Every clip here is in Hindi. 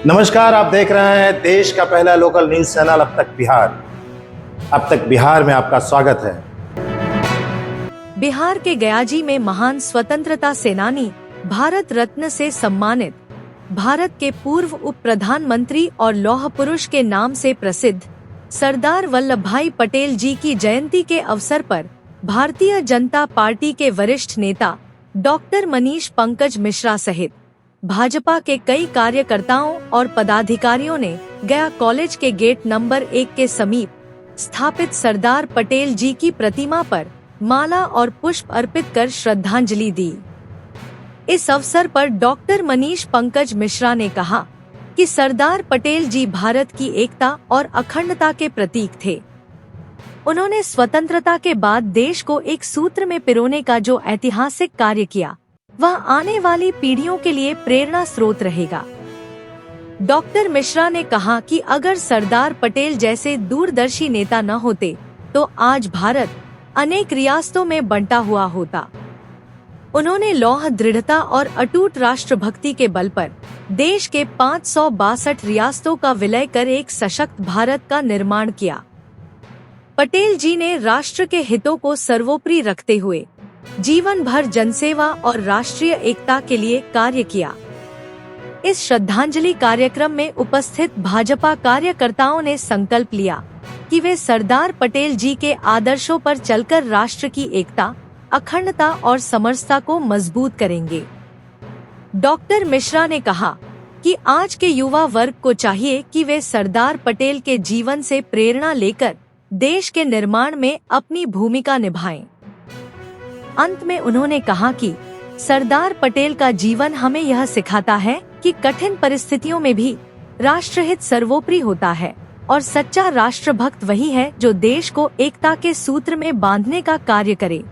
नमस्कार, आप देख रहे हैं देश का पहला लोकल न्यूज चैनल अब तक बिहार। अब तक बिहार में आपका स्वागत है। बिहार के गयाजी में महान स्वतंत्रता सेनानी, भारत रत्न से सम्मानित, भारत के पूर्व उप प्रधानमंत्री और लौह पुरुष के नाम से प्रसिद्ध सरदार वल्लभ भाई पटेल जी की जयंती के अवसर पर भारतीय जनता पार्टी के वरिष्ठ नेता डॉक्टर मनीष पंकज मिश्रा सहित भाजपा के कई कार्यकर्ताओं और पदाधिकारियों ने गया कॉलेज के गेट नंबर 1 के समीप स्थापित सरदार पटेल जी की प्रतिमा पर माला और पुष्प अर्पित कर श्रद्धांजलि दी। इस अवसर पर डॉक्टर मनीष पंकज मिश्रा ने कहा कि सरदार पटेल जी भारत की एकता और अखंडता के प्रतीक थे। उन्होंने स्वतंत्रता के बाद देश को एक सूत्र में पिरोने का जो ऐतिहासिक कार्य किया, वह आने वाली पीढ़ियों के लिए प्रेरणा स्रोत रहेगा। डॉक्टर मिश्रा ने कहा कि अगर सरदार पटेल जैसे दूरदर्शी नेता न होते तो आज भारत अनेक रियासतों में बंटा हुआ होता। उन्होंने लौह दृढ़ता और अटूट राष्ट्रभक्ति के बल पर देश के 562 रियासतों का विलय कर एक सशक्त भारत का निर्माण किया। पटेल जी ने राष्ट्र के हितों को सर्वोपरि रखते हुए जीवन भर जनसेवा और राष्ट्रीय एकता के लिए कार्य किया। इस श्रद्धांजलि कार्यक्रम में उपस्थित भाजपा कार्यकर्ताओं ने संकल्प लिया कि वे सरदार पटेल जी के आदर्शों पर चलकर राष्ट्र की एकता, अखंडता और समरसता को मजबूत करेंगे। डॉक्टर मिश्रा ने कहा कि आज के युवा वर्ग को चाहिए कि वे सरदार पटेल के जीवन से प्रेरणा लेकर देश के निर्माण में अपनी भूमिका निभाएं। अंत में उन्होंने कहा कि सरदार पटेल का जीवन हमें यह सिखाता है कि कठिन परिस्थितियों में भी राष्ट्रहित सर्वोपरि होता है और सच्चा राष्ट्रभक्त वही है जो देश को एकता के सूत्र में बांधने का कार्य करे।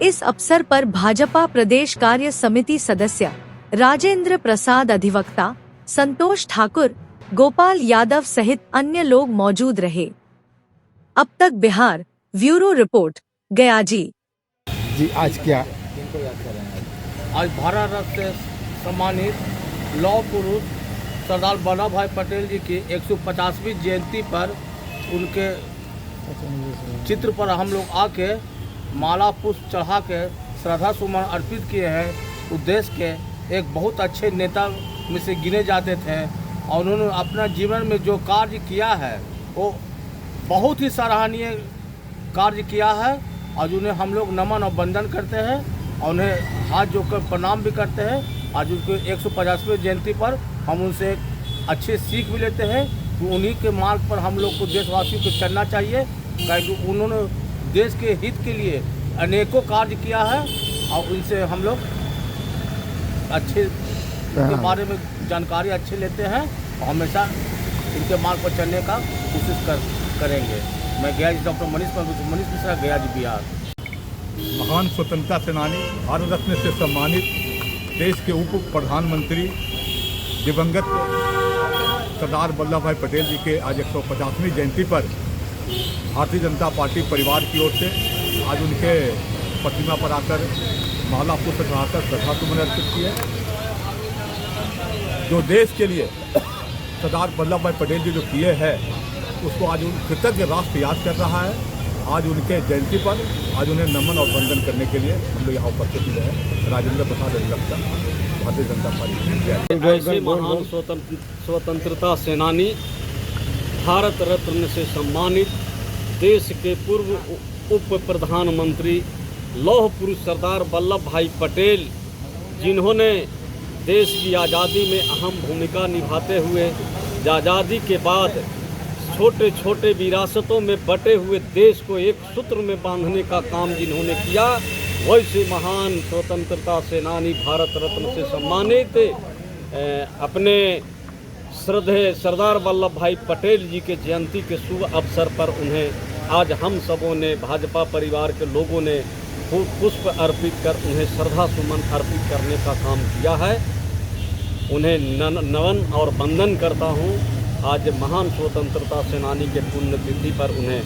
इस अवसर पर भाजपा प्रदेश कार्य समिति सदस्य राजेंद्र प्रसाद, अधिवक्ता संतोष ठाकुर, गोपाल यादव सहित अन्य लोग मौजूद रहे। अब तक बिहार ब्यूरो रिपोर्ट, गयाजी। जी आज क्या? आज भारत रत्न से सम्मानित लौह पुरुष सरदार वल्लभ भाई पटेल जी की 150वीं जयंती पर उनके चित्र पर हम लोग आके माला पुष्प चढ़ा के श्रद्धा सुमन अर्पित किए हैं। उस देश के एक बहुत अच्छे नेता में से गिने जाते थे और उन्होंने अपना जीवन में जो कार्य किया है वो बहुत ही सराहनीय कार्य किया है और उन्हें हम लोग नमन और वंदन करते हैं और उन्हें हाथ जोड़कर प्रणाम भी करते हैं। आज उनके 150वीं जयंती पर हम उनसे अच्छी सीख भी लेते हैं कि उन्हीं के मार्ग पर हम लोग को देशवासियों को चलना चाहिए, क्योंकि उन्होंने देश के हित के लिए अनेकों कार्य किया है और उनसे हम लोग अच्छे के बारे में जानकारी अच्छी लेते हैं और हमेशा इनके मार्ग पर चलने का कोशिश करेंगे। मैं गयाजी डॉक्टर मनीष मिश्रा, गयाजी बिहार। महान स्वतंत्रता सेनानी, भारत रत्न से सम्मानित देश के उप प्रधानमंत्री दिवंगत सरदार वल्लभ भाई पटेल जी के आज 150वीं जयंती पर भारतीय जनता पार्टी परिवार की ओर से आज उनके प्रतिमा पर आकर माला पुष्प चढ़ाकर श्रद्धा सुमन अर्पित किए। जो देश के लिए सरदार वल्लभ भाई पटेल जी जो किए हैं उसको आज कृतज्ञ राष्ट्र याद कर रहा है। आज उनके जयंती पर आज उन्हें नमन और वंदन करने के लिए हम लोग यहाँ उपस्थित हुए हैं। राजेंद्र प्रसाद, अधिवक्ता, भारतीय जनता पार्टी। ऐसे महान स्वतंत्रता सेनानी, भारत रत्न से सम्मानित देश के पूर्व उप प्रधानमंत्री लौह पुरुष सरदार वल्लभ भाई पटेल, जिन्होंने देश की आज़ादी में अहम भूमिका निभाते हुए आज़ादी के बाद छोटे छोटे विरासतों में बटे हुए देश को एक सूत्र में बांधने का काम जिन्होंने किया, वैसे महान स्वतंत्रता सेनानी भारत रत्न से सम्मानित अपने श्रद्धेय सरदार वल्लभ भाई पटेल जी के जयंती के शुभ अवसर पर उन्हें आज हम सबों ने, भाजपा परिवार के लोगों ने पुष्प अर्पित कर उन्हें श्रद्धा सुमन अर्पित करने का काम किया है। उन्हें नमन और वंदन करता हूँ। आज महान स्वतंत्रता सेनानी के पुण्यतिथि पर उन्हें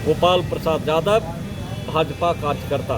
गोपाल प्रसाद यादव, भाजपा कार्यकर्ता